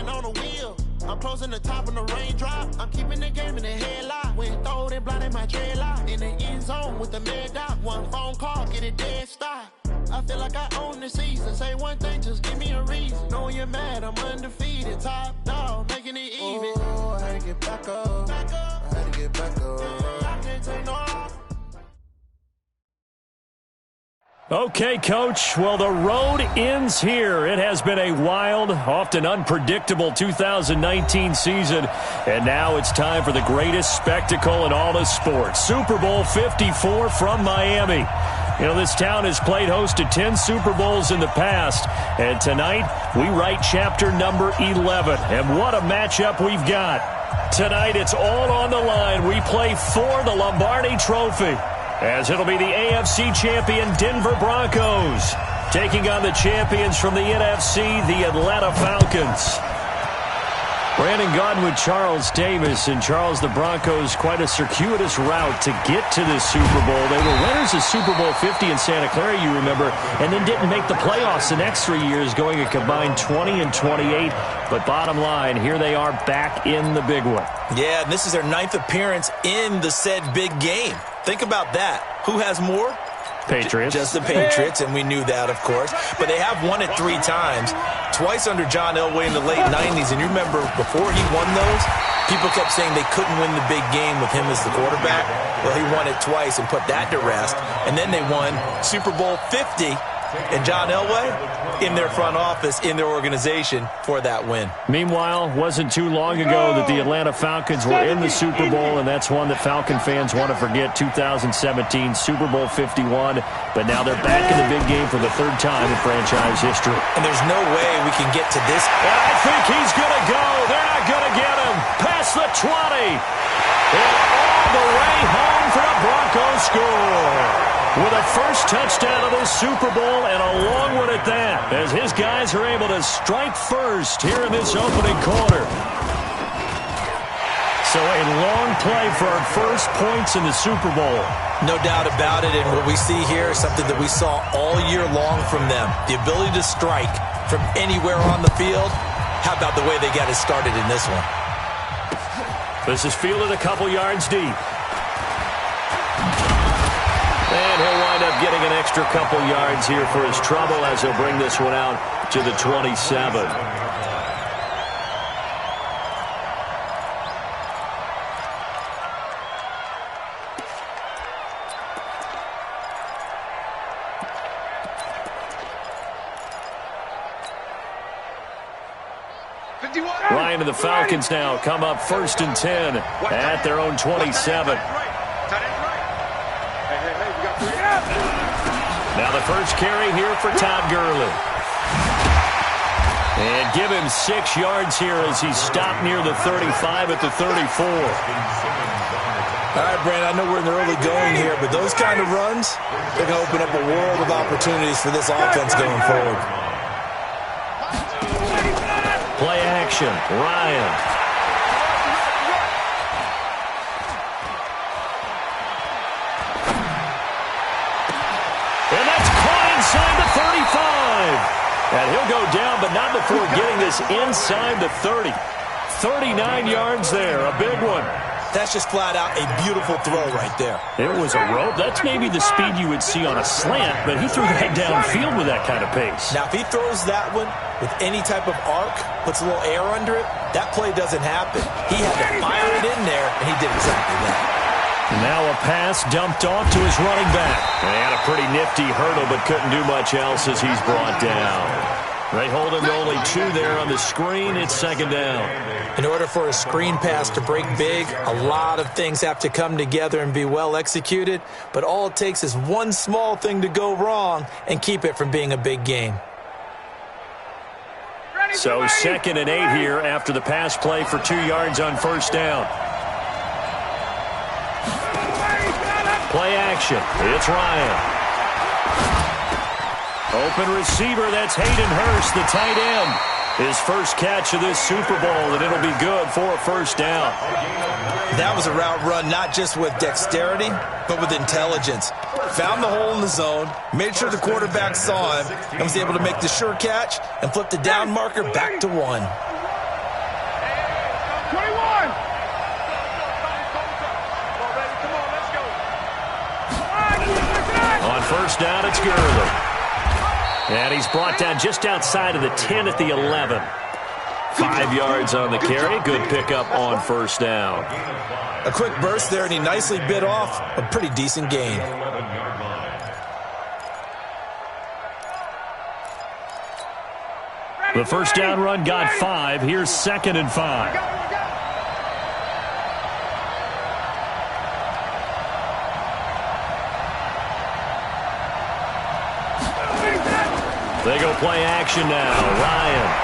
hand on the wheel. I'm closing the top on the raindrop. I'm keeping the game in the headlock. When throwed and blinded my dreadlock. In the end zone with the mad dot. One phone call, get it dead stop. I feel like I own the season. Say one thing, just give me a reason. Knowing you're mad, I'm undefeated. Top dog, making it even. Oh, I had to get back up. I had to get back up. I can't take no. Okay, Coach. Well, the road ends here. It has been a wild, often unpredictable 2019 season. And now it's time for the greatest spectacle in all of sports. Super Bowl 54 from Miami. You know, this town has played host to 10 Super Bowls in the past. And tonight, we write chapter number 11. And what a matchup we've got. Tonight, it's all on the line. We play for the Lombardi Trophy, as it'll be the AFC champion Denver Broncos taking on the champions from the NFC, the Atlanta Falcons. Brandon Gaudin with Charles Davis. And Charles, the Broncos, quite a circuitous route to get to this Super Bowl. They were winners of Super Bowl 50 in Santa Clara, you remember, and then didn't make the playoffs the next 3 years, going a combined 20-28. But bottom line, here they are back in the big one. Yeah, and this is their 9th appearance in the said big game. Think about that. Who has more? Patriots. Just the Patriots, and we knew that, of course. But they have won it 3 times, twice under John Elway in the late 90s. And you remember, before he won those, people kept saying they couldn't win the big game with him as the quarterback. Well, he won it twice and put that to rest. And then they won Super Bowl 50, and John Elway in their front office, in their organization for that win. Meanwhile, wasn't too long ago that the Atlanta Falcons were in the Super Bowl, and that's one that Falcon fans want to forget, 2017 Super Bowl 51. But now they're back in the big game for the 3rd time in franchise history. And there's no way we can get to this. And I think he's going to go. They're not going to get him. Past the 20. And all the way home for a Broncos score. With a first touchdown of this Super Bowl, and a long one at that, as his guys are able to strike first here in this opening quarter. So a long play for our first points in the Super Bowl. No doubt about it, and what we see here is something that we saw all year long from them. The ability to strike from anywhere on the field. How about the way they got it started in this one? This is fielded a couple yards deep. And he'll wind up getting an extra couple yards here for his trouble as he'll bring this one out to the 27. Ryan and the Falcons now come up 1st and 10 at their own 27. Now the first carry here for Todd Gurley. And give him 6 yards here as he stopped near the 35 at the 34. All right, Brandon, I know we're in the early going here, but those kind of runs, they're going to open up a world of opportunities for this offense going forward. Play action, Ryan. And that's caught inside the 35. And he'll go down, but not before getting this inside the 30. 39 yards there, a big one. That's just flat out a beautiful throw right there. It was a rope. That's maybe the speed you would see on a slant, but he threw that downfield with that kind of pace. Now, if he throws that one with any type of arc, puts a little air under it, that play doesn't happen. He had to fire it in there, and he did exactly that. Now a pass dumped off to his running back. And he had a pretty nifty hurdle, but couldn't do much else as he's brought down. They hold him to only 2 there on the screen. It's 2nd down. In order for a screen pass to break big, a lot of things have to come together and be well executed. But all it takes is one small thing to go wrong and keep it from being a big game. So 2nd and 8 here after the pass play for 2 yards on 1st down. Play action. It's Ryan. Open receiver, that's Hayden Hurst, the tight end. His first catch of this Super Bowl, and it'll be good for a 1st down. That was a route run not just with dexterity, but with intelligence. Found the hole in the zone, made sure the quarterback saw him, and was able to make the sure catch and flip the down marker back to 1. first down, it's Gurley. And he's brought down just outside of the 10 at the 11. 5 yards on the carry. Good pickup on first down. A quick burst there, and he nicely bit off a pretty decent gain. The first down run got 5. Here's 2nd and 5. They go play action now. Ryan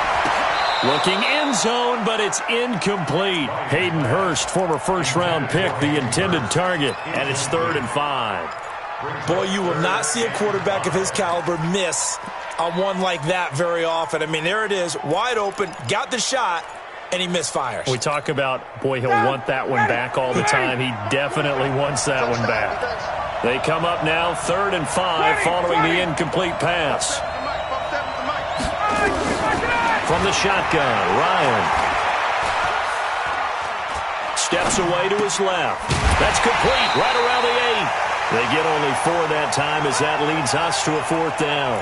looking end zone, but it's incomplete. Hayden Hurst, former first-round pick, the intended target, and it's 3rd and 5. Boy, you will not see a quarterback of his caliber miss on one like that very often. I mean, there it is, wide open, got the shot, and he misfires. We talk about, boy, he'll want that one back all the time. He definitely wants that one back. They come up now, 3rd and 5, following the incomplete pass. From the shotgun, Ryan steps away to his left. That's complete, right around the 8. They get only 4 that time as that leads us to a 4th down.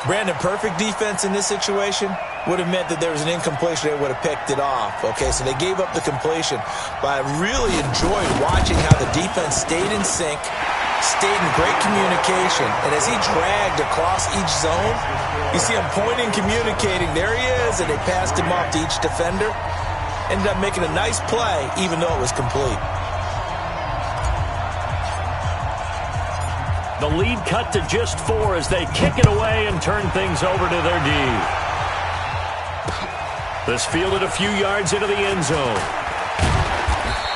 Brandon, perfect defense in this situation would have meant that there was an incompletion. They would have picked it off. Okay, so they gave up the completion. But I really enjoyed watching how the defense stayed in sync, stayed in great communication. And as he dragged across each zone, you see him pointing, communicating. There he is, and they passed him off to each defender. Ended up making a nice play, even though it was complete. The lead cut to just 4 as they kick it away and turn things over to their D. This fielded a few yards into the end zone.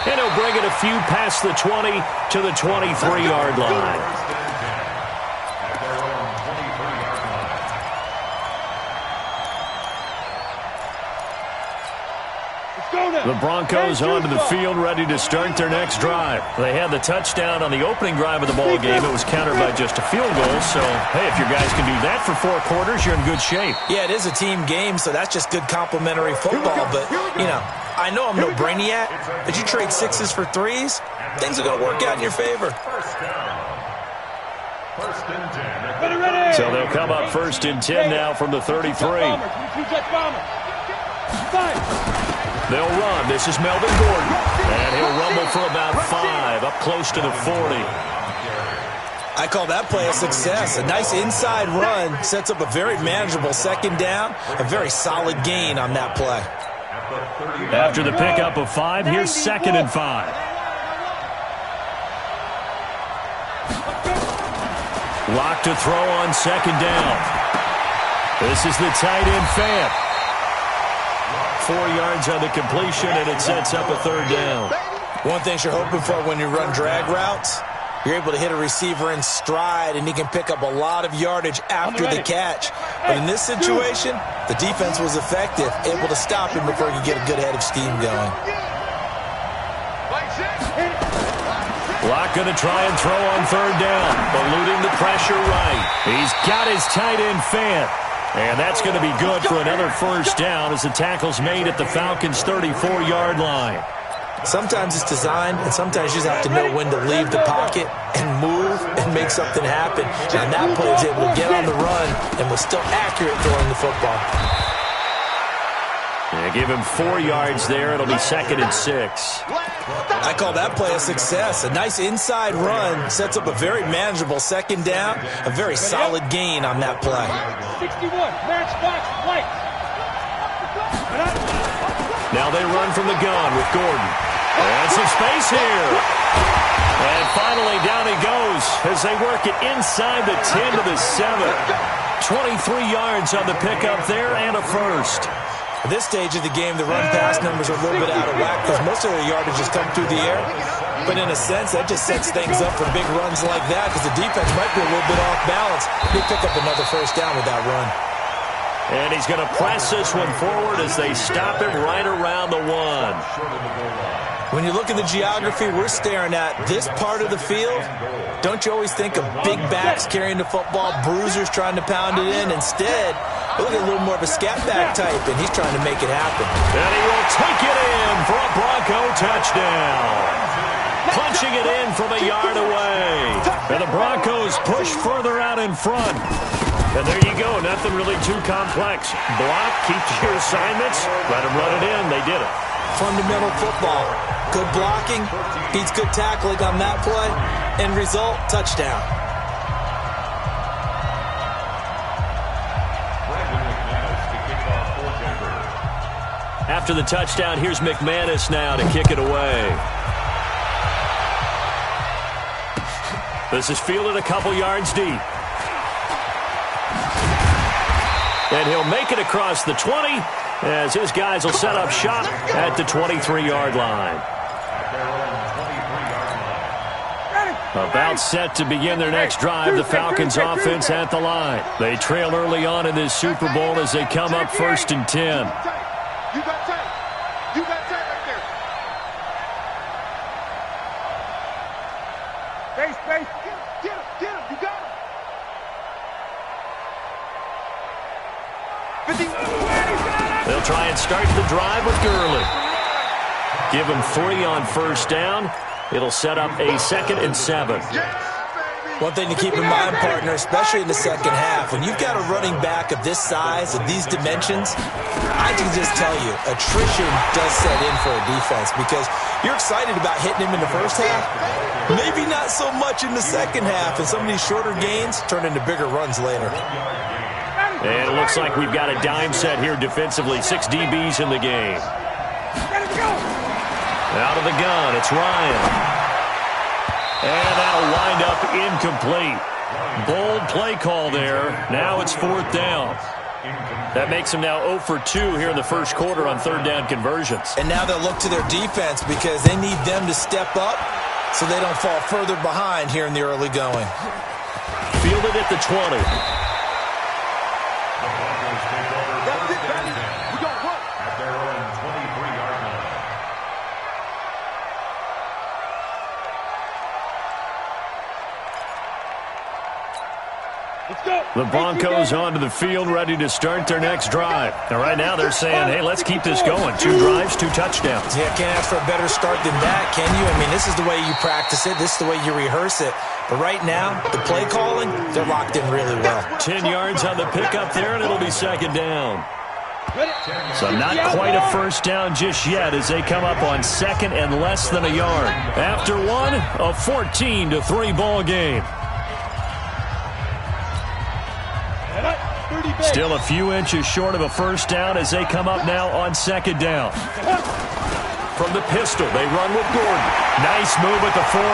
And he'll bring it a few past the 20 to the 23-yard line. The Broncos onto the field, ready to start their next drive. They had the touchdown on the opening drive of the ball game. It was countered by just a field goal. So, hey, if your guys can do that for 4 quarters, you're in good shape. Yeah, it is a team game, so that's just good complimentary football. But, you know, I know I'm no brainiac, but you trade 6s for 3s, things are going to work out in your favor. So they'll come up 1st and 10 now from the 33. They'll run. This is Melvin Gordon. And he'll rumble for about 5, up close to the 40. I call that play a success. A nice inside run sets up a very manageable 2nd down. A very solid gain on that play. After the pickup of 5, here's 2nd and 5. Lock to throw on 2nd down. This is the tight end Fant. 4 yards on the completion, and it sets up a 3rd down. One thing you're hoping for when you run drag routes, you're able to hit a receiver in stride, and he can pick up a lot of yardage after the catch. But in this situation, the defense was effective, able to stop him before he could get a good head of steam going. Locke going to try and throw on 3rd down, eluding the pressure right. He's got his tight end Fant. And that's going to be good for another 1st down as the tackle's made at the Falcons' 34-yard line. Sometimes it's designed, and sometimes you just have to know when to leave the pocket and move and make something happen. And that player is able to get on the run and was still accurate throwing the football. They give him 4 yards there. It'll be 2nd and 6. I call that play a success. A nice inside run sets up a very manageable 2nd down. A very solid gain on that play. 61, match box, white. Now they run from the gun with Gordon. And some space here. And finally down he goes as they work it inside the 10 to the 7. 23 yards on the pickup there and a 1st. At this stage of the game, the run-pass numbers are a little bit out of whack because most of their yardage has come through the air. But in a sense, that just sets things up for big runs like that because the defense might be a little bit off balance. They pick up another 1st down with that run. And he's going to press this one forward as they stop him right around the 1. When you look at the geography we're staring at, this part of the field, don't you always think of big backs carrying the football, bruisers trying to pound it in? Instead, look at a little more of a scat back type, and he's trying to make it happen. And he will take it in for a Bronco touchdown. punching it in from a yard away. And the Broncos push further out in front. And there you go, nothing really too complex. Block, keep to your assignments, let them run it in. They did it. Fundamental football. Good blocking, beats good tackling on that play. End result, touchdown. After the touchdown, here's McManus now to kick it away. This is fielded a couple yards deep. And he'll make it across the 20 as his guys will set up shop at the 23-yard line. About set to begin their next drive, the Falcons offense at the line. They trail early on in this Super Bowl as they come up 1st and 10. You got tight. You got tight right there. Space. Get him. You got him. They'll try and start the drive with Gurley. Give him 3 on 1st down. It'll set up a 2nd and 7. One thing to keep in mind, partner, especially in the second half, when you've got a running back of this size, of these dimensions, I can just tell you, attrition does set in for a defense because you're excited about hitting him in the first half. Maybe not so much in the second half, and some of these shorter gains turn into bigger runs later. And it looks like we've got a dime set here defensively. 6 DBs in the game. Out of the gun, it's Ryan. And that'll wind up incomplete. Bold play call there. Now it's 4th down. That makes them now 0 for 2 here in the first quarter on 3rd down conversions. And now they'll look to their defense because they need them to step up so they don't fall further behind here in the early going. Fielded at the 20. The Broncos onto the field, ready to start their next drive. And right now they're saying, hey, let's keep this going. 2 drives, 2 touchdowns. Yeah, can't ask for a better start than that, can you? I mean, this is the way you practice it. This is the way you rehearse it. But right now, the play calling, they're locked in really well. 10 yards on the pickup there, and it'll be 2nd down. So not quite a 1st down just yet as they come up on 2nd and less than a yard. After one, a 14-3 ball game. Still a few inches short of a 1st down as they come up now on 2nd down. From the pistol, they run with Gordon. Nice move at the 40.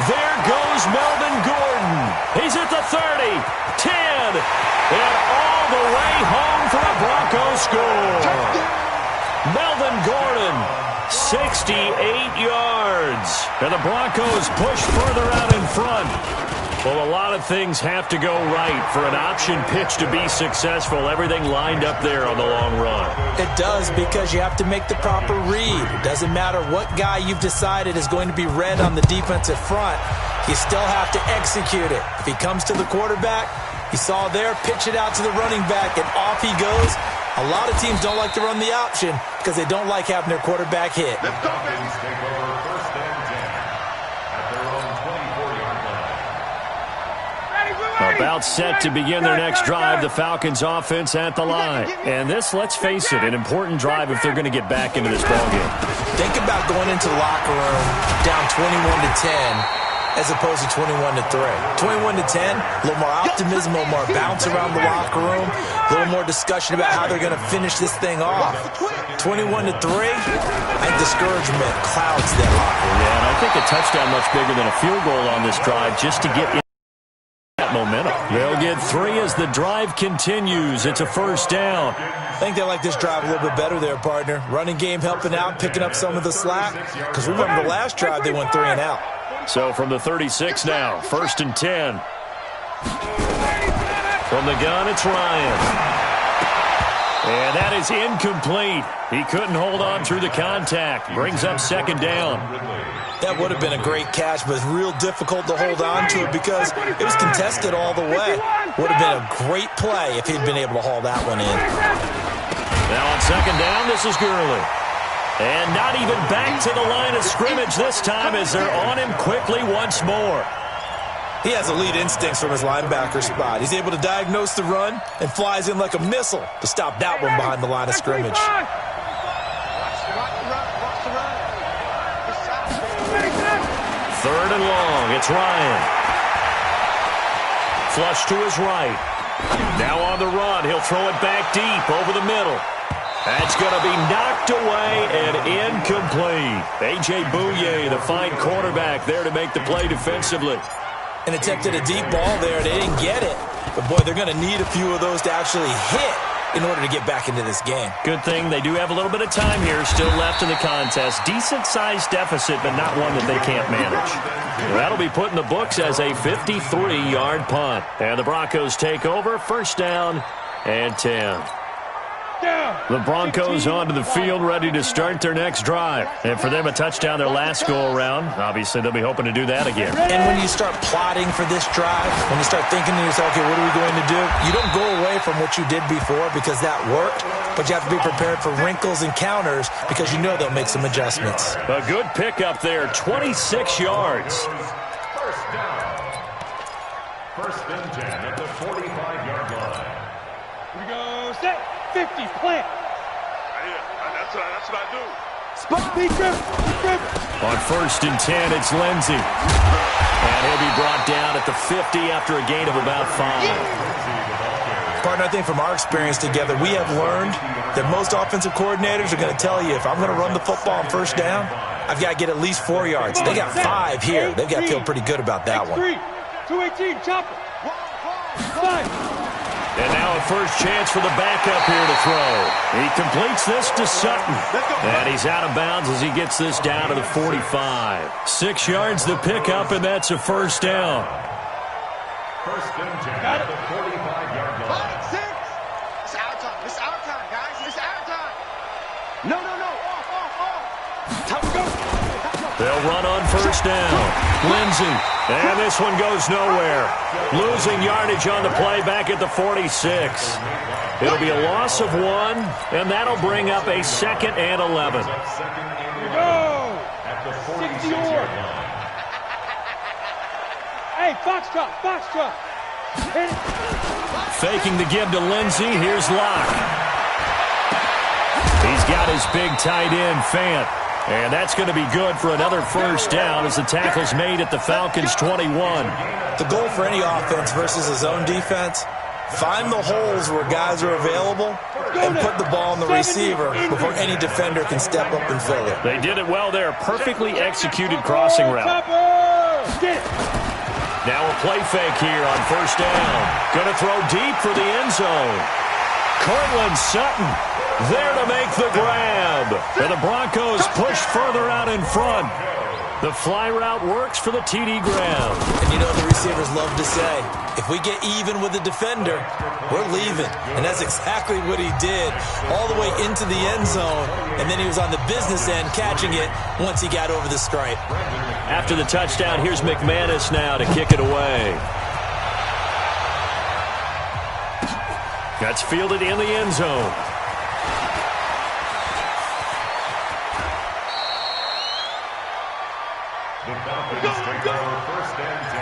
There goes Melvin Gordon. He's at the 30, 10, and all the way home for a Broncos score. Melvin Gordon, 68 yards. And the Broncos push further out in front. Well, a lot of things have to go right for an option pitch to be successful. Everything lined up there on the long run. It does because you have to make the proper read. It doesn't matter what guy you've decided is going to be read on the defensive front. You still have to execute it. If he comes to the quarterback, you saw there, pitch it out to the running back, and off he goes. A lot of teams don't like to run the option because they don't like having their quarterback hit. About set to begin their next drive, the Falcons offense at the line. And this, let's face it, an important drive if they're going to get back into this ballgame. Think about going into the locker room down 21-10 as opposed to 21-3. 21-10, a little more optimism, a little more bounce around the locker room, a little more discussion about how they're going to finish this thing off. 21-3, I think discouragement clouds that locker room. Yeah, and I think a touchdown much bigger than a field goal on this drive just to get momentum. They'll get 3 as the drive continues. It's a 1st down. I think they like this drive a little bit better there, partner. Running game helping out, picking up some of the slack. Because remember the last drive, they went 3 and out. So from the 36 now, 1st and 10. From the gun, it's Ryan. And that is incomplete. He couldn't hold on through the contact. Brings up 2nd down. That would have been a great catch, but it's real difficult to hold on to it because it was contested all the way. Would have been a great play if he'd been able to haul that one in. Now on 2nd down, this is Gurley. And not even back to the line of scrimmage this time as they're on him quickly once more. He has elite instincts from his linebacker spot. He's able to diagnose the run and flies in like a missile to stop that one behind the line of scrimmage. Third and long. It's Ryan. Flush to his right. Now on the run. He'll throw it back deep over the middle. That's going to be knocked away and incomplete. A.J. Bouye, the fine quarterback, there to make the play defensively. And attempted a deep ball there. They didn't get it. But, boy, they're going to need a few of those to actually hit in order to get back into this game. Good thing they do have a little bit of time here still left in the contest. Decent-sized deficit, but not one that they can't manage. That'll be put in the books as a 53-yard punt. And the Broncos take over. First down and 10. The Broncos onto the field ready to start their next drive. And for them, a touchdown their last go-around. Obviously, they'll be hoping to do that again. And when you start plotting for this drive, when you start thinking to yourself, okay, what are we going to do? You don't go away from what you did before because that worked, but you have to be prepared for wrinkles and counters because you know they'll make some adjustments. A good pickup there, 26 yards. First down. First and 10 at the 45-yard line. We go set. 50, plant. That's what I do. Spot. Be grip. On first and 10, it's Lindsey. And he'll be brought down at the 50 after a gain of about 5. Partner, I think from our experience together, we have learned that most offensive coordinators are going to tell you, if I'm going to run the football on first down, I've got to get at least 4 yards. They got 5 here. They've got to feel pretty good about that one. 218, chopper. 5. And now a first chance for the backup here to throw. He completes this to Sutton. And he's out of bounds as he gets this down to the 45. 6 yards the pickup, and that's a first down. First and 10 at the 45-yard line. 5, 6. It's our time. It's our time, guys. It's our time. No. Off. Time to go. They'll run on first down. Lindsey. And this one goes nowhere. Losing yardage on the play back at the 46. It'll be a loss of 1, and that'll bring up a second and 11. Go. At the 46-yard line. Hey, Foxtrot. Faking the give to Lindsey. Here's Locke. He's got his big tight end, Fant. And that's going to be good for another first down as the tackle's made at the Falcons' 21. The goal for any offense versus his own defense, find the holes where guys are available and put the ball on the receiver before any defender can step up and fill it. They did it well there. Perfectly executed crossing route. Now a play fake here on first down. Going to throw deep for the end zone. Cortland Sutton there to make the grab. And the Broncos push further out in front. The fly route works for the TD grab. And you know the receivers love to say, if we get even with the defender, we're leaving. And that's exactly what he did all the way into the end zone. And then he was on the business end catching it once he got over the stripe. After the touchdown, here's McManus now to kick it away. That's fielded in the end zone. The Falcons take over first and 10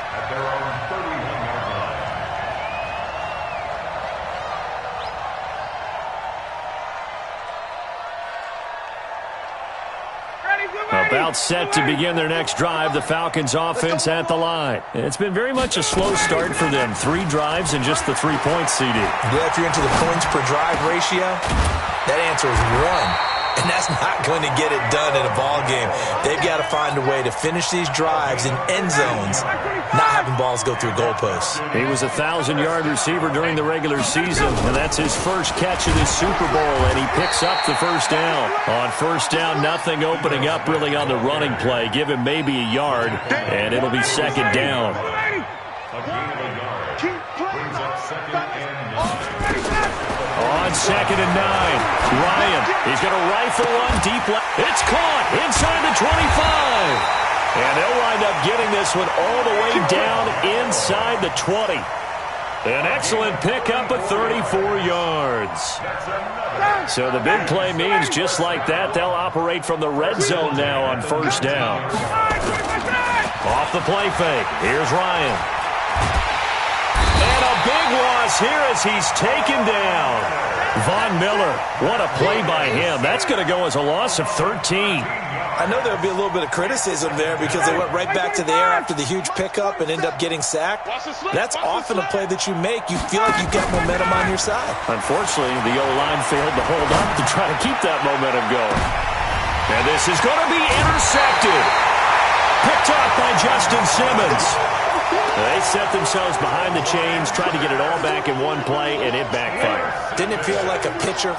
at their own 31-yard line. About set to begin their next drive, the Falcons offense at the line. It's been very much a slow start for them. 3 drives and just the 3 points, CD. Yeah, if you're into the points per drive ratio, that answer is 1. And that's not going to get it done in a ball game. They've got to find a way to finish these drives in end zones, not having balls go through goalposts. He was a 1,000-yard receiver during the regular season, and that's his first catch of this Super Bowl, and he picks up the first down. On first down, nothing opening up really on the running play. Give him maybe a yard, and it'll be second down. A gain of a yard brings up second and 9. On second and 9, Ryan, he's going to rifle one deep left. It's caught inside the 25. And they'll wind up getting this one all the way down inside the 20. An excellent pickup of 34 yards. So the big play means just like that, they'll operate from the red zone now on first down. Off the play fake. Here's Ryan. And a big loss here as he's taken down. Von Miller, what a play by him. That's going to go as a loss of 13. I know there'll be a little bit of criticism there because they went right back to the air after the huge pickup and end up getting sacked. That's often a play that you make. You feel like you've got momentum on your side. Unfortunately, the O-line failed to hold up to try to keep that momentum going. And this is going to be intercepted. Picked off by Justin Simmons. They set themselves behind the chains, tried to get it all back in one play, and it backfired. Didn't it feel like a pitcher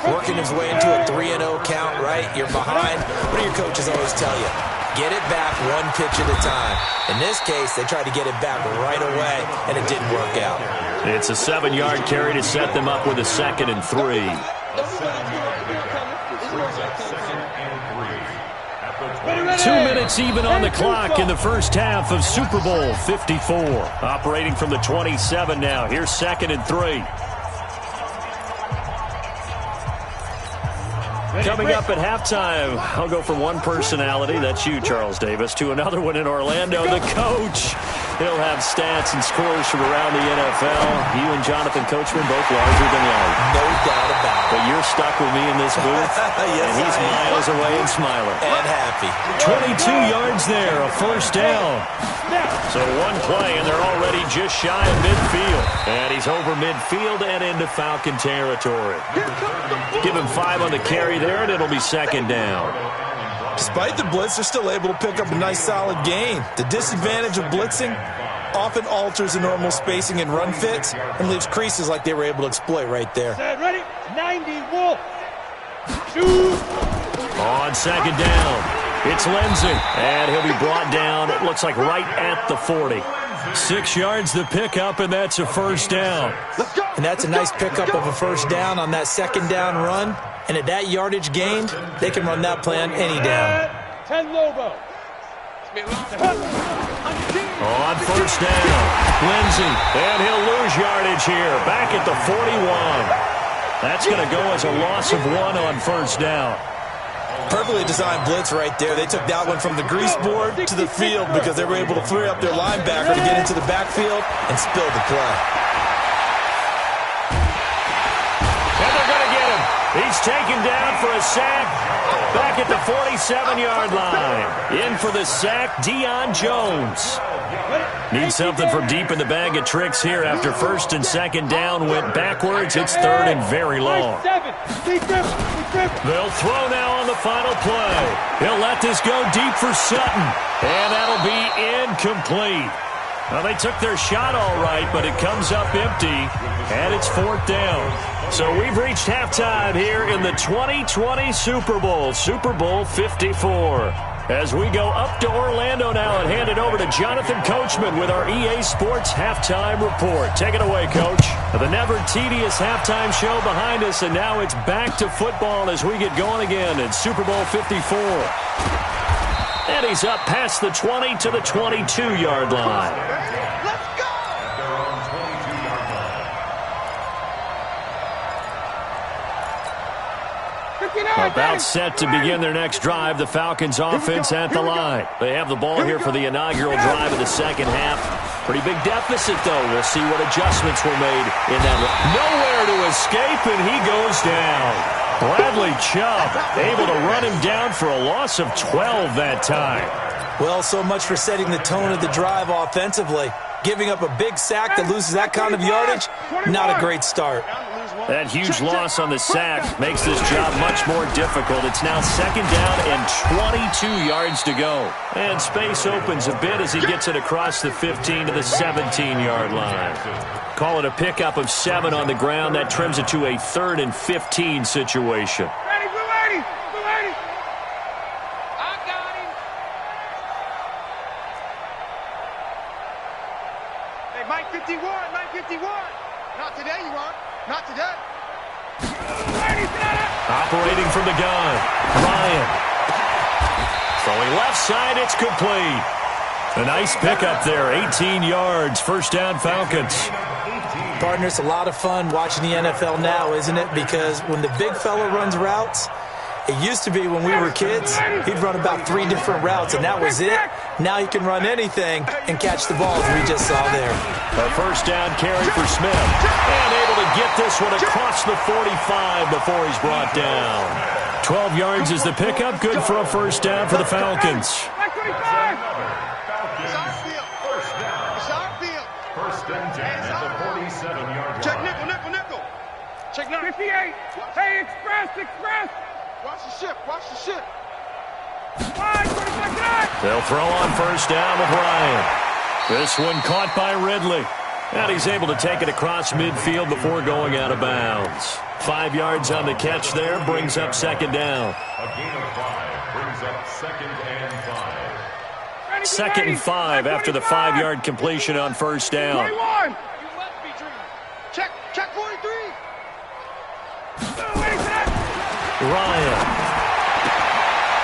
working his way into a 3-0 count, right? You're behind. What do your coaches always tell you? Get it back one pitch at a time. In this case, they tried to get it back right away, and it didn't work out. It's a 7-yard carry to set them up with a 2nd and 3. 2 minutes even on the clock in the first half of Super Bowl 54. Operating from the 27 now. Here's 2nd and 3. Coming up at halftime, I'll go from one personality, that's you, Charles Davis, to another one in Orlando, the coach. He'll have stats and scores from around the NFL. You and Jonathan Coachman both larger than life. No doubt about it. But you're stuck with me in this booth, yes, and he's miles away and smiling. And happy. 22 yards there, a first down. So one play, and they're already just shy of midfield. And he's over midfield and into Falcon territory. Give him 5 on the carry there, and it'll be 2nd down. Despite the blitz, they're still able to pick up a nice solid gain. The disadvantage of blitzing often alters the normal spacing and run fits and leaves creases like they were able to exploit right there. Ready? 90 Wolf. Shoot. On 2nd down, it's Lindsey, and he'll be brought down, it looks like right at the 40. 6 yards the pickup, and that's a first down. And that's a nice pickup of a first down on that 2nd down run. And at that yardage gained, they can run that play on any down. 10 Lobo. On first down, Lindsey, and he'll lose yardage here, back at the 41. That's going to go as a loss of 1 on first down. Perfectly designed blitz right there. They took that one from the grease board to the field because they were able to free up their linebacker to get into the backfield and spill the play. And they're going to get him. He's taken down for a sack. Back at the 47-yard line. In for the sack, Deion Jones. Needs something from deep in the bag of tricks here after 1st and 2nd down went backwards. It's 3rd and very long. They'll throw now on the final play. He'll let this go deep for Sutton. And that'll be incomplete. Well, they took their shot all right, but it comes up empty, and it's 4th down. So we've reached halftime here in the 2020 Super Bowl, Super Bowl 54. As we go up to Orlando now and hand it over to Jonathan Coachman with our EA Sports Halftime Report. Take it away, Coach. The never tedious halftime show behind us, and now it's back to football as we get going again in Super Bowl 54. And he's up past the 20 to the 22-yard line. Let's go! About set to begin their next drive, the Falcons offense at the line. They have the ball here for the inaugural drive of the second half. Pretty big deficit, though. We'll see what adjustments were made in that. Nowhere to escape, and he goes down. Bradley Chubb able to run him down for a loss of 12 that time. Well, so much for setting the tone of the drive offensively. Giving up a big sack that loses that kind of yardage, not a great start. That huge loss on the sack makes this job much more difficult. It's now 2nd down and 22 yards to go. And space opens a bit as he gets it across the 15 to the 17-yard line. Call it a pickup of 7 on the ground. That trims it to a 3rd and 15 situation. Ready, blue 80, blue 80. I got him. Hey, Mike 51, Mike 51. Not today, you aren't. Not today. Operating from the gun, Ryan. Throwing left side, it's complete. A nice pickup there, 18 yards, first down Falcons. Partner, it's a lot of fun watching the NFL now, isn't it? Because when the big fella runs routes, it used to be when we were kids, he'd run about 3 different routes, and that was it. Now he can run anything and catch the ball, as we just saw there. A first down carry for Smith. And able to get this one across the 45 before he's brought down. 12 yards is the pickup. Good for a first down for the Falcons. It's our field. It's our field. First and 10 at the 47-yard line. Check nickel. Check 58. Hey, express. Watch the ship. They'll throw on first down with Ryan. This one caught by Ridley. And he's able to take it across midfield before going out of bounds. 5 yards on the catch there, brings up second down. A gain of 5 brings up second and 5. Second and 5 after the 5-yard completion on first down. Check 43. Ryan.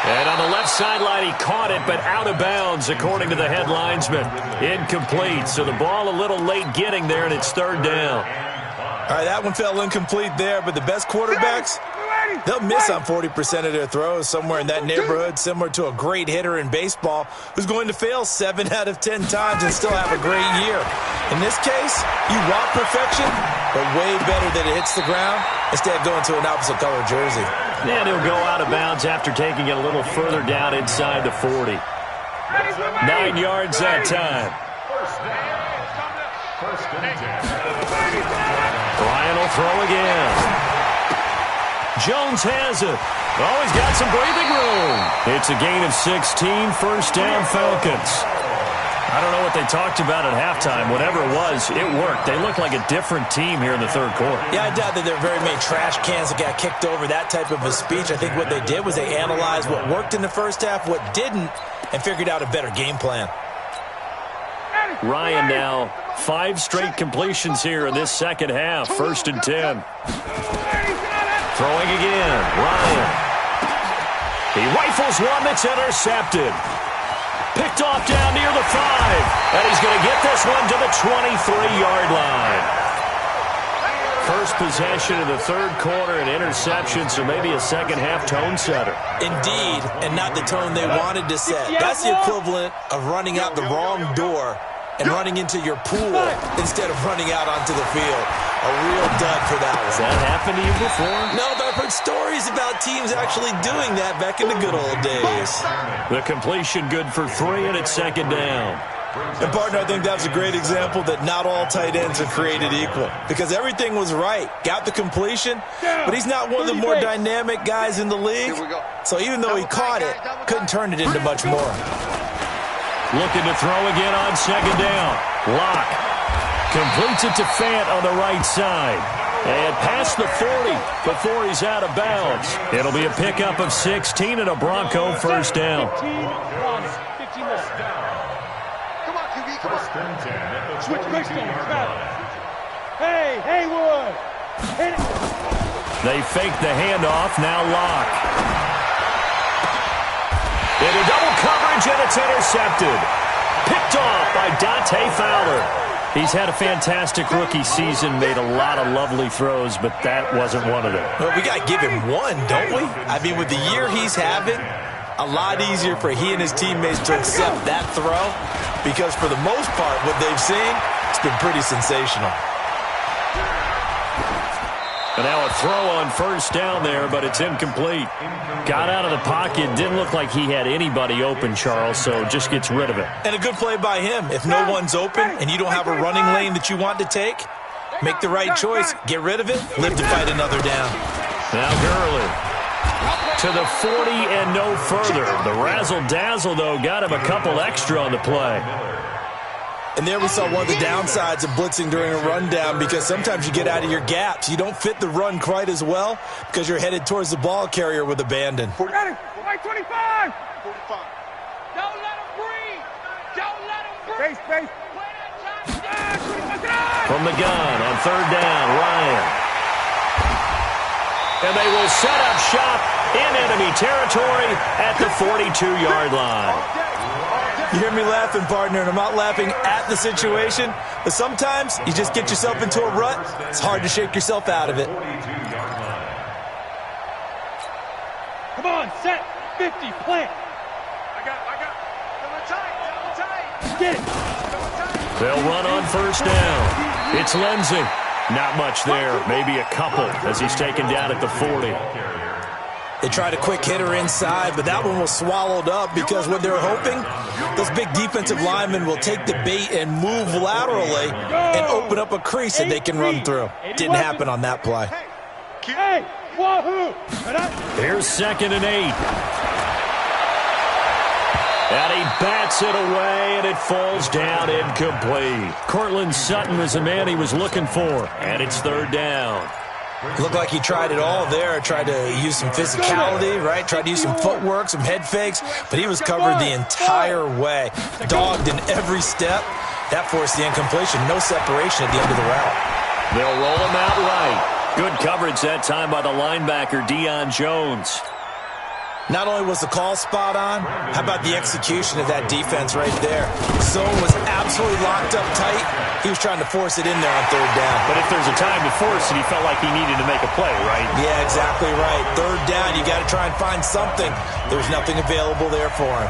And on the left sideline, he caught it, but out of bounds, according to the head linesman. Incomplete, so the ball a little late getting there, and it's third down. All right, that one fell incomplete there, but the best quarterbacks, they'll miss on 40% of their throws, somewhere in that neighborhood, similar to a great hitter in baseball who's going to fail 7 out of 10 times and still have a great year. In this case, you want perfection, but way better that it hits the ground instead of going to an opposite color jersey. And he'll go out of bounds after taking it a little further down inside the 40. 9 yards that time. First and 10. Ryan will throw again. Jones has it. Oh, he's got some breathing room. It's a gain of 16, first down Falcons. I don't know what they talked about at halftime. Whatever it was, it worked. They look like a different team here in the third quarter. Yeah, I doubt that there are very many trash cans that got kicked over, that type of a speech. I think what they did was they analyzed what worked in the first half, what didn't, and figured out a better game plan. Ryan now, 5 straight completions here in this second half. First and 10. Throwing again, Ryan. He rifles one that's intercepted. Picked off down near the 5. And he's going to get this one to the 23-yard line. First possession of the third quarter, an interception, so maybe a second-half tone setter. Indeed, and not the tone they wanted to set. That's the equivalent of running out the wrong door and running into your pool instead of running out onto the field. A real dud for that one. Has that happened to you before? No, but I've heard stories about teams actually doing that back in the good old days. The completion good for 3, and it's second down. And, partner, I think that was a great example that not all tight ends are created equal. Because everything was right. Got the completion, but he's not one of the more dynamic guys in the league. So even though he caught it, couldn't turn it into much more. Looking to throw again on second down. Lock completes it to Fant on the right side. And past the 40 before he's out of bounds. It'll be a pickup of 16 and a Bronco first down. 15 less. Come on, QB, come First and 10 at the Switch 42-yard line. Hey, Haywood. They fake the handoff, now Lock. Into double coverage, and it's intercepted. Picked off by Dante Fowler. He's had a fantastic rookie season, made a lot of lovely throws, but that wasn't one of them. Well, we got to give him one, don't we? I mean, with the year he's having, a lot easier for he and his teammates to accept that throw because for the most part, what they've seen, it's been pretty sensational. And now a throw on first down there, but it's incomplete. Got out of the pocket. Didn't look like he had anybody open, Charles, so just gets rid of it. And a good play by him. If no one's open and you don't have a running lane that you want to take, make the right choice. Get rid of it. Live to fight another down. Now Gurley to the 40 and no further. The razzle-dazzle, though, got him a couple extra on the play. And there we saw one of the downsides of blitzing during a rundown because sometimes you get out of your gaps. You don't fit the run quite as well because you're headed towards the ball carrier with abandon. 25. 45. Don't let him breathe. Don't let him breathe. Space. From the gun on third down, Ryan. And they will set up shop in enemy territory at the 42-yard line. You hear me laughing, partner, and I'm not laughing at the situation, but sometimes you just get yourself into a rut. It's hard to shake yourself out of it. Come on, set, 50, plant. I got. Double tight. Get it. They'll run on first down. It's Lindsey. Not much there, maybe a couple as he's taken down at the 40. They tried a quick hitter inside, but that one was swallowed up because what they're hoping, those big defensive linemen will take the bait and move laterally and open up a crease that they can run through. Didn't happen on that play. Hey, wahoo! Here's 2nd and 8. And he bats it away, and it falls down incomplete. Cortland Sutton is the man he was looking for, and it's 3rd down. Looked like he tried it all there, tried to use some physicality, right? Tried to use some footwork, some head fakes, but he was covered the entire way. Dogged in every step. That forced the incompletion. No separation at the end of the route. They'll roll him out right. Good coverage that time by the linebacker, Deion Jones. Not only was the call spot on, how about the execution of that defense right there? Zone was absolutely locked up tight. He was trying to force it in there on 3rd down. But if there's a time to force it, he felt like he needed to make a play, right? Yeah, exactly right. 3rd down, you got to try and find something. There's nothing available there for him.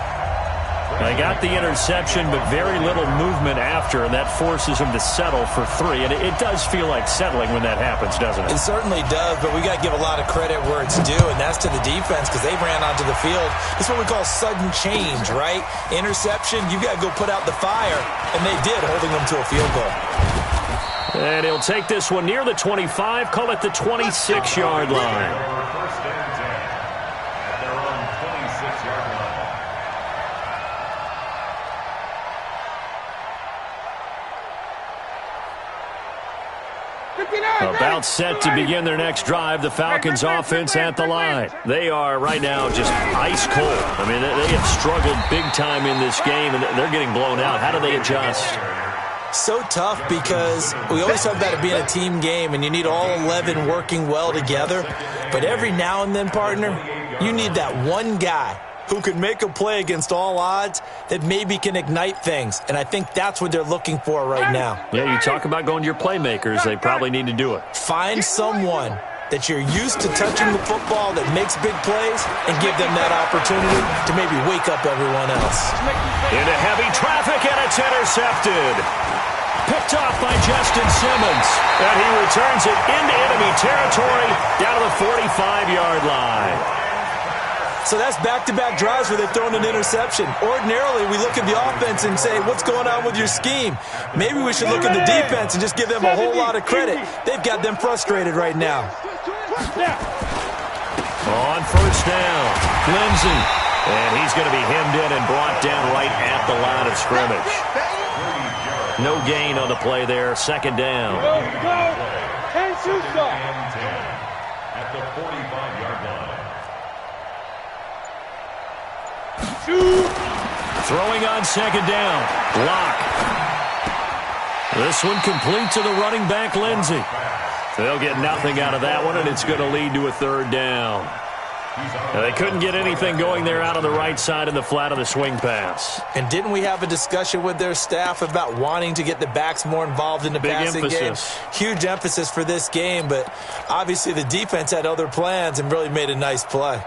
They got the interception, but very little movement after, and that forces him to settle for 3. And it does feel like settling when that happens, doesn't it? It certainly does, but we got to give a lot of credit where it's due, and that's to the defense because they ran onto the field. It's what we call sudden change, right? Interception, you got to go put out the fire, and they did, holding them to a field goal. And he'll take this one near the 25, call it the 26-yard line. First and 10 at their own 26-yard line. About set to begin their next drive, the Falcons offense at the line. They are right now just ice cold. I mean, they have struggled big time in this game, and they're getting blown out. How do they adjust? So tough because we always talk about it being a team game, and you need all 11 working well together. But every now and then, partner, you need that one guy who can make a play against all odds that maybe can ignite things. And I think that's what they're looking for right now. Yeah, you talk about going to your playmakers. They probably need to do it. Find someone that you're used to touching the football that makes big plays and give them that opportunity to maybe wake up everyone else. Into heavy traffic, and it's intercepted. Picked off by Justin Simmons. And he returns it into enemy territory down to the 45-yard line. So that's back-to-back drives where they've thrown an interception. Ordinarily, we look at the offense and say, what's going on with your scheme? Maybe we should look at the defense and just give them a whole lot of credit. They've got them frustrated right now. On first down, Lindsey. And he's going to be hemmed in and brought down right at the line of scrimmage. No gain on the play there. 2nd down. At the 45-yard line. Throwing on 2nd down. Block. This one complete to the running back, Lindsey. They'll get nothing out of that one, and it's going to lead to a 3rd down. Now, they couldn't get anything going there out on the right side in the flat of the swing pass. And didn't we have a discussion with their staff about wanting to get the backs more involved in the passing game? Huge emphasis for this game, but obviously the defense had other plans and really made a nice play.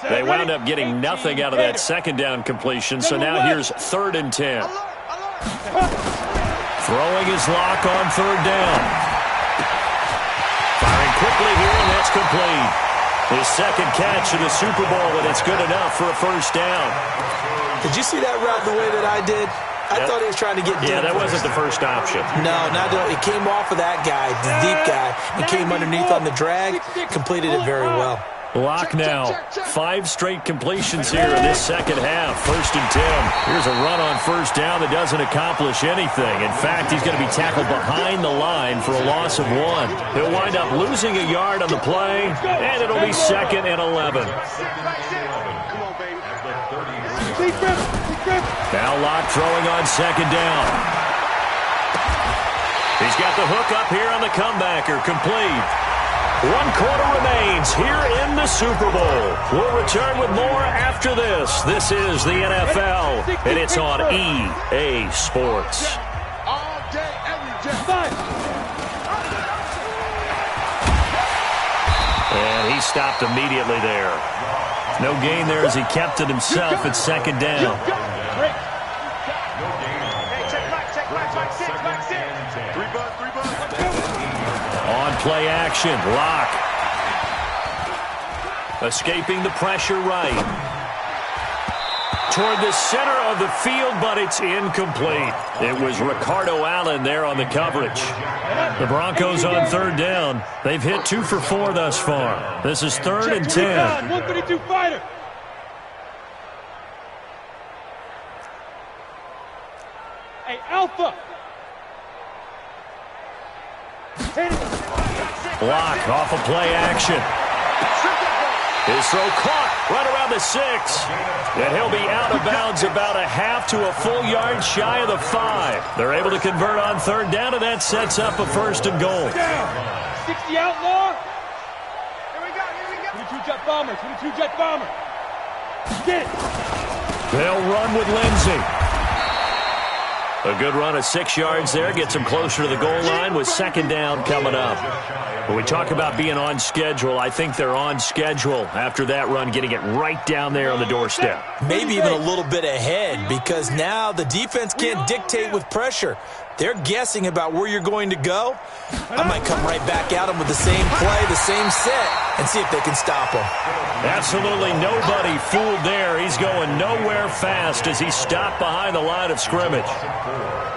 They wound up getting nothing out of that 2nd down completion, so now here's 3rd and 10. Throwing his lock on 3rd down. Firing quickly here, and that's complete. His 2nd catch in the Super Bowl, and it's good enough for a 1st down. Did you see that route the way that I did? I thought he was trying to get deep. Yeah, that wasn't the first option. No, it came off of that guy, the deep guy, and came underneath on the drag, completed it very well. Lock now. 5 straight completions here in this second half. 1st and 10. Here's a run on 1st down that doesn't accomplish anything. In fact, he's going to be tackled behind the line for a loss of 1. He'll wind up losing a yard on the play, and it'll be 2nd and 11. Now Locke throwing on 2nd down. He's got the hook up here on the comebacker. Complete. One quarter remains here in the Super Bowl. We'll return with more after this. This is the NFL, and it's on EA Sports. All day, every day. And he stopped immediately there. No gain there as he kept it himself at second down. On play action, Lock. Escaping the pressure right. Toward the center of the field, but it's incomplete. It was Ricardo Allen there on the coverage. The Broncos on third down. They've hit 2 for 4 thus far. This is 3rd and 10. 132 fighter. Hey, Alpha. Block off of play action. His throw caught right around the 6. And he'll be out of bounds about a half to a full yard shy of the 5. They're able to convert on third down, and that sets up a 1st and goal. 60 outlaw. Here we go, here we go. 22 jet bomber, 22 jet bomber. Get it. They'll run with Lindsey. A good run of 6 yards there. Gets him closer to the goal line with second down coming up. When we talk about being on schedule, I think they're on schedule after that run, getting it right down there on the doorstep. Maybe even a little bit ahead, because now the defense can't dictate with pressure. They're guessing about where you're going to go. I might come right back at them with the same play, the same set, and see if they can stop them. Absolutely nobody fooled there. He's going nowhere fast as he stopped behind the line of scrimmage.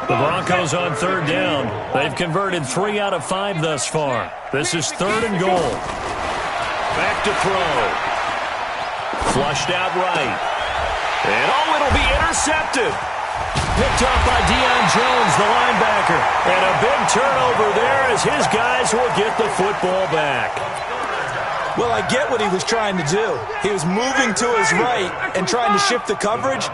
The Broncos on third down. They've converted 3 out of 5 thus far. This is 3rd and goal. Back to throw. Flushed out right. And it'll be intercepted. Picked off by Deion Jones, the linebacker. And a big turnover there as his guys will get the football back. Well, I get what he was trying to do. He was moving to his right and trying to shift the coverage,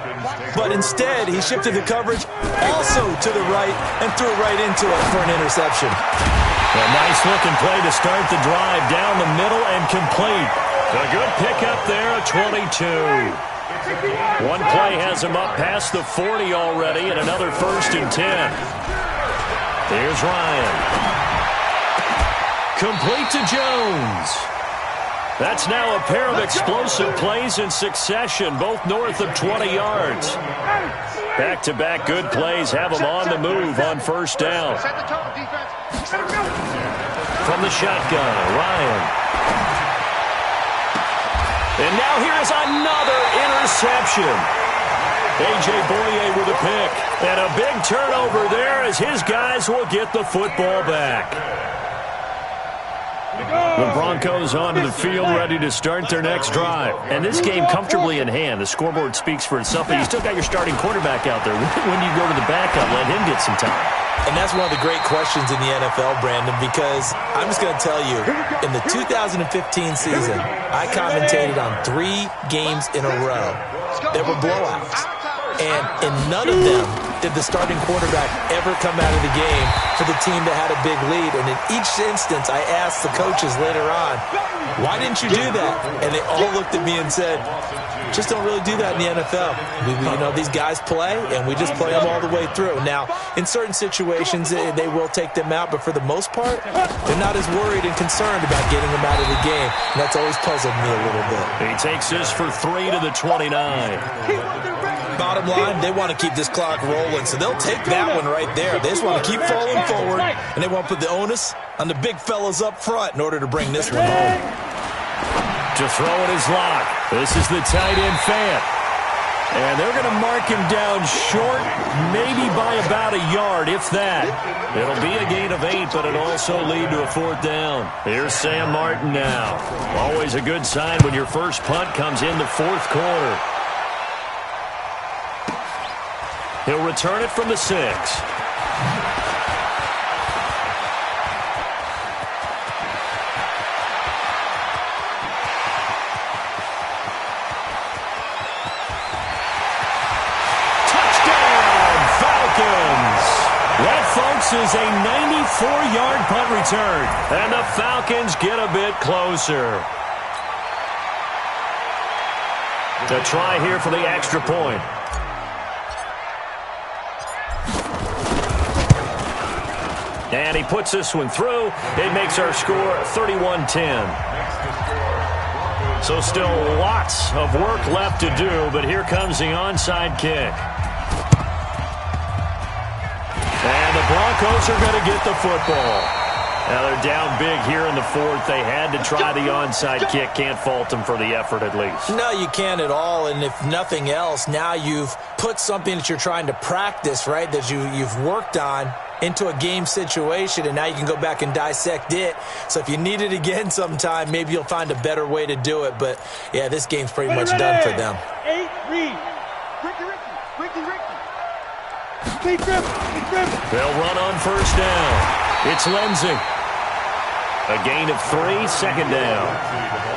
but instead he shifted the coverage also to the right and threw right into it for an interception. A nice-looking play to start the drive down the middle and complete. A good pickup there, a 22. One play has him up past the 40 already, and another 1st and 10. Here's Ryan. Complete to Jones. That's now a pair of explosive plays in succession, both north of 20 yards. Back-to-back good plays have them on the move on first down. From the shotgun, Ryan. And now here is another interception. A.J. Boye with a pick. And a big turnover there as his guys will get the football back. The Broncos onto the field, ready to start their next drive. And this game comfortably in hand. The scoreboard speaks for itself, but you still got your starting quarterback out there. When do you go to the backup? Let him get some time. And that's one of the great questions in the NFL, Brandon, because I'm just going to tell you, in the 2015 season, I commentated on 3 games in a row that were blowouts. And in none of them did the starting quarterback ever come out of the game for the team that had a big lead. And in each instance, I asked the coaches later on, why didn't you do that? And they all looked at me and said, just don't really do that in the NFL. These guys play, and we just play them all the way through. Now, in certain situations, they will take them out, but for the most part, they're not as worried and concerned about getting them out of the game. And that's always puzzled me a little bit. He takes this for 3 to the 29. Bottom line, they want to keep this clock rolling, so they'll take that one right there. They just want to keep falling forward, and they want to put the onus on the big fellas up front in order to bring this one home. To throw it is Lock. This is the tight end Fant. And they're going to mark him down short, maybe by about a yard, if that. It'll be a gain of 8, but it'll also lead to a 4th down. Here's Sam Martin now. Always a good sign when your first punt comes in the 4th quarter. He'll return it from the 6. Touchdown, Falcons! That, folks, is a 4-yard punt return. And the Falcons get a bit closer. To try here for the extra point. And he puts this one through. It makes our score 31-10. So still lots of work left to do, but here comes the onside kick. And the Broncos are going to get the football. Now they're down big here in the fourth. They had to try the onside kick. Can't fault them for the effort at least. No, you can't at all. And if nothing else, now you've put something that you're trying to practice, right, that you've worked on into a game situation, and now you can go back and dissect it. So if you need it again sometime, maybe you'll find a better way to do it. But, yeah, this game's pretty much done for them. 8, read. Ricky. They'll run on first down. It's Lindsay. A gain of 3, second down.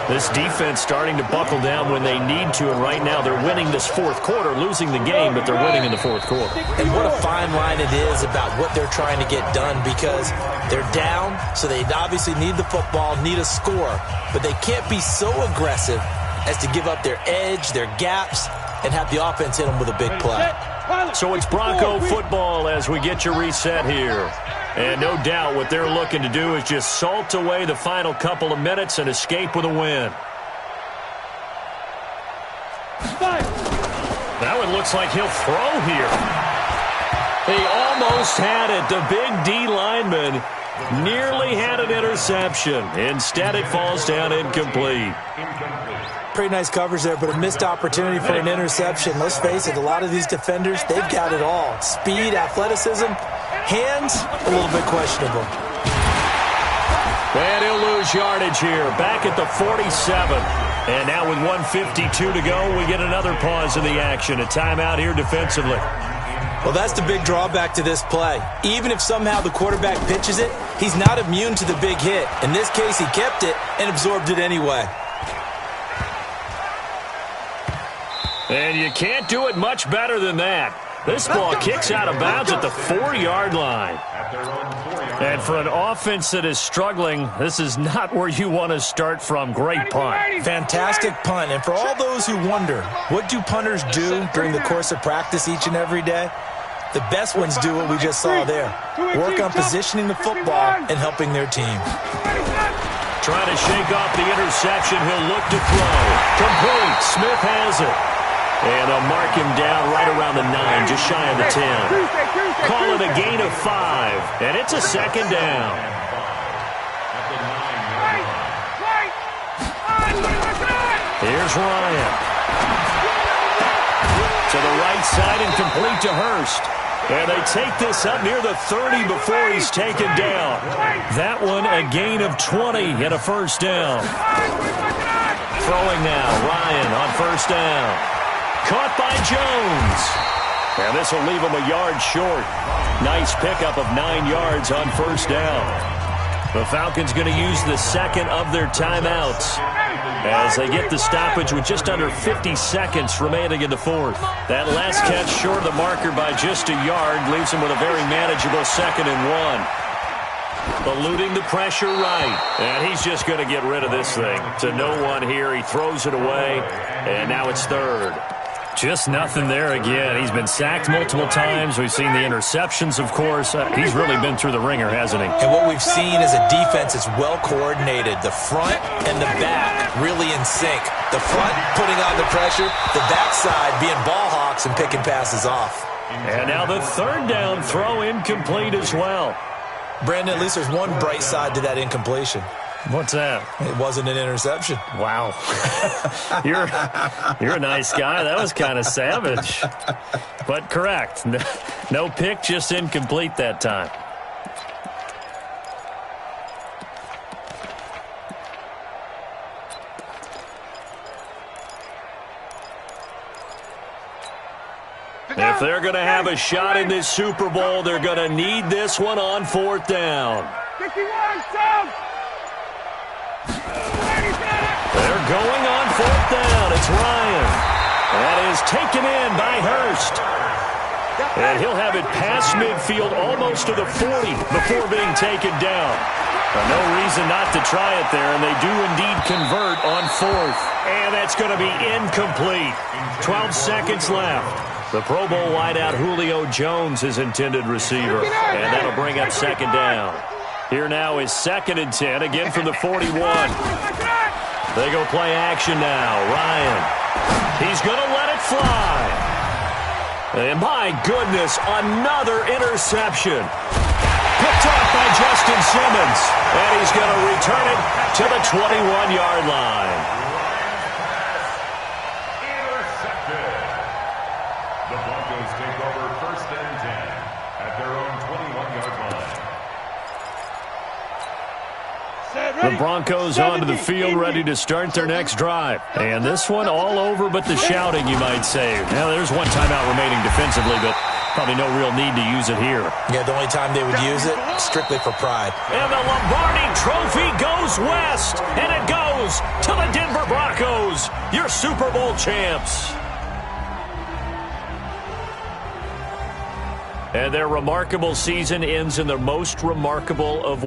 This defense starting to buckle down when they need to, and right now they're winning this fourth quarter, losing the game, but they're winning in the fourth quarter. And what a fine line it is about what they're trying to get done, because they're down, so they obviously need the football, need a score, but they can't be so aggressive as to give up their edge, their gaps, and have the offense hit them with a big play. So it's Bronco football as we get your reset here. And no doubt what they're looking to do is just salt away the final couple of minutes and escape with a win. That one looks like he'll throw here. He almost had it. The big D lineman nearly had an interception. Instead, it falls down incomplete. Pretty nice coverage there, but a missed opportunity for an interception. Let's face it, a lot of these defenders, they've got it all. Speed, athleticism, hands, a little bit questionable. And he'll lose yardage here, back at the 47. And now with 1:52 to go, we get another pause in the action. A timeout here defensively. Well, that's the big drawback to this play. Even if somehow the quarterback pitches it, he's not immune to the big hit. In this case, he kept it and absorbed it anyway. And you can't do it much better than that. This ball kicks out of bounds at the 4-yard line. And for an offense that is struggling, this is not where you want to start from. Great punt. Fantastic punt. And for all those who wonder, what do punters do during the course of practice each and every day? The best ones do what we just saw there. Work on positioning the football and helping their team. Trying to shake off the interception. He'll look to throw. Complete. Smith has it. And they'll mark him down right around the 9, just shy of the 10. Call it a gain of 5, and it's a second down. Here's Ryan. To the right side and complete to Hurst. And they take this up near the 30 before he's taken down. That one a gain of 20 and a first down. Throwing now, Ryan on first down. Caught by Jones. And this will leave him a yard short. Nice pickup of 9 yards on first down. The Falcons going to use the second of their timeouts as they get the stoppage with just under 50 seconds remaining in the fourth. That last catch short of the marker by just a yard leaves him with a very manageable 2nd and 1. Eluding the pressure right. And he's just going to get rid of this thing. To no one here. He throws it away. And now it's 3rd. Just nothing there again. He's been sacked multiple times. We've seen the interceptions, of course. He's really been through the ringer, hasn't he? And what we've seen is a defense that's well coordinated. The front and the back really in sync. The front putting on the pressure. The backside being ball hawks and picking passes off. And now the 3rd down throw incomplete as well. Brandon, at least there's one bright side to that incompletion. What's that? It wasn't an interception. Wow. You're a nice guy. That was kind of savage. But correct. No pick, just incomplete that time. If they're going to have a shot in this Super Bowl, they're going to need this one on 4th down. 51, Sam! They're going on 4th down. It's Ryan. That is taken in by Hurst. And he'll have it past midfield almost to the 40 before being taken down. No reason not to try it there, and they do indeed convert on fourth. And that's going to be incomplete. 12 seconds left. The Pro Bowl wideout Julio Jones is intended receiver, and that'll bring up second down. Here now is 2nd and 10, again from the 41. They go play action now. Ryan. He's going to let it fly. And my goodness, another interception. Picked off by Justin Simmons. And he's going to return it to the 21-yard line. Intercepted. The Broncos take over 1st and 10 at their own 21-yard line. The Broncos onto the field, ready to start their next drive. And this one all over but the shouting, you might say. Now, there's one timeout remaining defensively, but probably no real need to use it here. Yeah, the only time they would use it, strictly for pride. And the Lombardi Trophy goes west, and it goes to the Denver Broncos, your Super Bowl champs. And their remarkable season ends in the most remarkable of